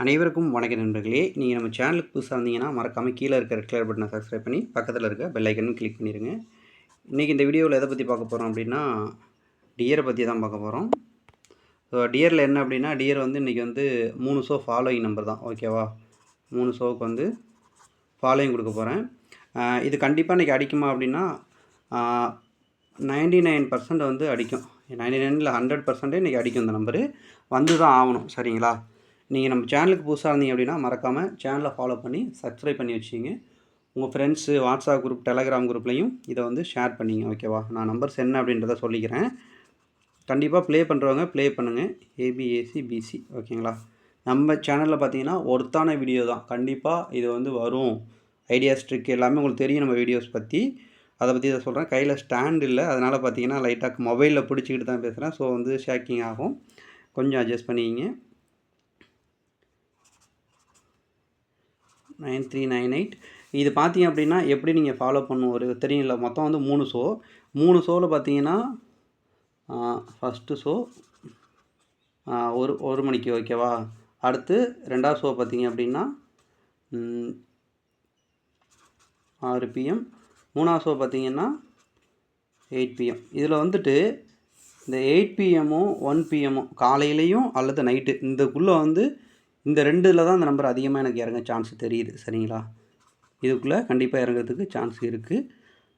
அனைவருக்கும் வணக்க நண்பர்களே. நீங்கள் நம்ம சேனலுக்கு புதுசாக இருந்தீங்கன்னா மறக்காமல் கீழே இருக்க ரெட் கலர் பட்டனை சப்ஸ்கிரைப் பண்ணி பக்கத்தில் இருக்க பெல் ஐக்கனும் கிளிக் பண்ணிடுங்க. இன்றைக்கி இந்த வீடியோவில் எதை பற்றி பார்க்க போகிறோம் அப்படின்னா, டியரை பற்றி தான் பார்க்க போகிறோம். ஸோ டியரில் என்ன அப்படின்னா, டியர் வந்து இன்றைக்கி வந்து 3 ஷோ ஃபாலோயிங் நம்பர் தான், ஓகேவா? 3 ஷோவுக்கு வந்து ஃபாலோயிங் கொடுக்க போகிறேன். இது கண்டிப்பாக இன்றைக்கி அடிக்குமா அப்படின்னா 99% வந்து அடிக்கும். 99 இல்லை 100% இன்றைக்கி அடிக்கும். இந்த நம்பரு வந்து தான் ஆகணும், சரிங்களா? நீங்கள் நம்ம சேனலுக்கு புதுசாக இருந்தீங்க அப்படின்னா மறக்காமல் சேனலை ஃபாலோ பண்ணி சப்ஸ்கிரைப் பண்ணி வச்சிங்க. உங்கள் ஃப்ரெண்ட்ஸு வாட்ஸ்அப் குரூப், டெலகிராம் குரூப்லேயும் இதை வந்து ஷேர் பண்ணிங்க, ஓகேவா? நான் நம்பர்ஸ் என்ன அப்படின்றத சொல்லிக்கிறேன். கண்டிப்பாக ப்ளே பண்ணுறவங்க ப்ளே பண்ணுங்கள். ABACBC, ஓகேங்களா? நம்ம சேனலில் பார்த்தீங்கன்னா ஒர்த்தான வீடியோ தான். கண்டிப்பாக இது வந்து வரும். ஐடியாஸ், ட்ரிக் எல்லாமே உங்களுக்கு தெரியும் நம்ம வீடியோஸ் பற்றி. அதை பற்றி இதை சொல்கிறேன். கையில் ஸ்டாண்ட் இல்லை, அதனால் பார்த்தீங்கன்னா லைட்டாக மொபைலில் பிடிச்சிக்கிட்டு தான் பேசுகிறேன். ஸோ வந்து ஷேக்கிங் ஆகும், கொஞ்சம் அட்ஜஸ்ட் பண்ணிக்கிங்க. 9398 இது பார்த்தீங்க அப்படின்னா எப்படி நீங்கள் ஃபாலோ பண்ணும் ஒரு தெரியும்ல. மொத்தம் வந்து 3 ஷோ. 3 ஷோவில் பார்த்தீங்கன்னா ஃபஸ்ட்டு ஷோ ஒரு மணிக்கு, ஓகேவா? அடுத்து 2வது ஷோ பார்த்தீங்க அப்படின்னா 6 PM. 3வது ஷோ பார்த்தீங்கன்னா 8 PM. இதில் வந்துட்டு இந்த 8 PMமும் 1 PMமும் காலையிலையும் அல்லது நைட்டு இந்தக்குள்ளே வந்து இந்த 2இல் தான் இந்த நம்பர் அதிகமாக எனக்கு இறங்க சான்ஸ் தெரியுது, சரிங்களா? இதுக்குள்ளே கண்டிப்பாக இறங்கிறதுக்கு சான்ஸ் இருக்குது.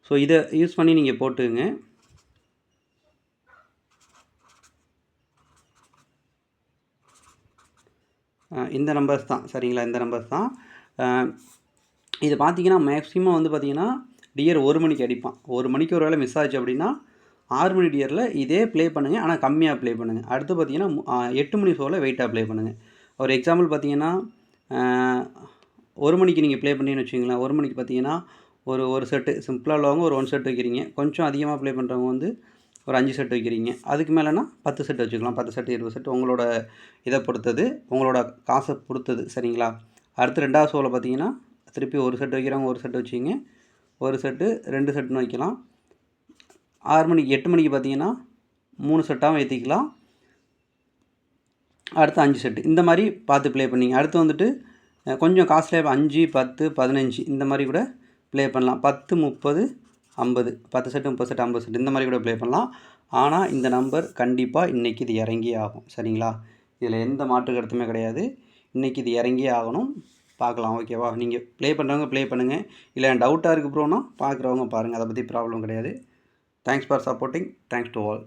ஸோ இதை யூஸ் பண்ணி நீங்கள் போட்டுங்க. இந்த நம்பர்ஸ் தான், சரிங்களா? இந்த நம்பர்ஸ் தான். இது பார்த்தீங்கன்னா மேக்ஸிமம் வந்து பார்த்தீங்கன்னா டியர் 1 மணிக்கு அடிப்பான். 1 மணிக்கு ஒரு வேளை மிஸ் ஆச்சு அப்படின்னா 6 மணி டியரில் இதே ப்ளே பண்ணுங்கள், ஆனால் கம்மியாக ப்ளே பண்ணுங்கள். அடுத்து பார்த்தீங்கன்னா 8 மணி ஷோவில் வெயிட்டாக ப்ளே பண்ணுங்கள். ஒரு எக்ஸாம்பிள் பார்த்தீங்கன்னா 1 மணிக்கு நீங்கள் ப்ளே பண்ணிங்கன்னு வச்சுங்களேன். 1 மணிக்கு பார்த்தீங்கன்னா ஒரு செட்டு சிம்பிளாக உள்ளவங்க ஒரு 1 செட் வைக்கிறீங்க. கொஞ்சம் அதிகமாக ப்ளே பண்ணுறவங்க வந்து ஒரு 5 செட் வைக்கிறீங்க. அதுக்கு மேலேனா 10 செட் வச்சுக்கலாம். 10 செட்டு 20 செட் உங்களோட இதை பொறுத்தது, உங்களோட காசை பொறுத்தது, சரிங்களா? அடுத்து 2வது ஷோவில் பார்த்தீங்கன்னா திருப்பி ஒரு செட் வைக்கிறவங்க ஒரு செட் வச்சிங்க. ஒரு செட்டு 2 செட்டுன்னு வைக்கலாம். 6 மணிக்கு 8 மணிக்கு பார்த்தீங்கன்னா 3 செட்டாகவும் ஏற்றிக்கலாம். அடுத்து 5 செட்டு இந்த மாதிரி பார்த்து ப்ளே பண்ணிங்க. அடுத்து வந்துட்டு கொஞ்சம் காஸ்ட்லியாக 5, 10, 15 இந்த மாதிரி கூட ப்ளே பண்ணலாம். 10, 30, 50 10 செட்டு 30 செட்டு 50 செட்டு இந்த மாதிரி கூட ப்ளே பண்ணலாம். ஆனால் இந்த நம்பர் கண்டிப்பாக இன்றைக்கி இது இறங்கியே ஆகும், சரிங்களா? இதில் எந்த மாற்று கருத்துமே கிடையாது. இன்றைக்கி இது இறங்கியே ஆகணும். பார்க்கலாம், ஓகேவா? நீங்கள் ப்ளே பண்ணுறவங்க ப்ளே பண்ணுங்கள். இல்லை டவுட்டாக இருக்குது ப்ரோனா பார்க்குறவங்க பாருங்கள், அதை பற்றி ப்ராப்ளம் கிடையாது. Thanks for supporting. Thanks to all.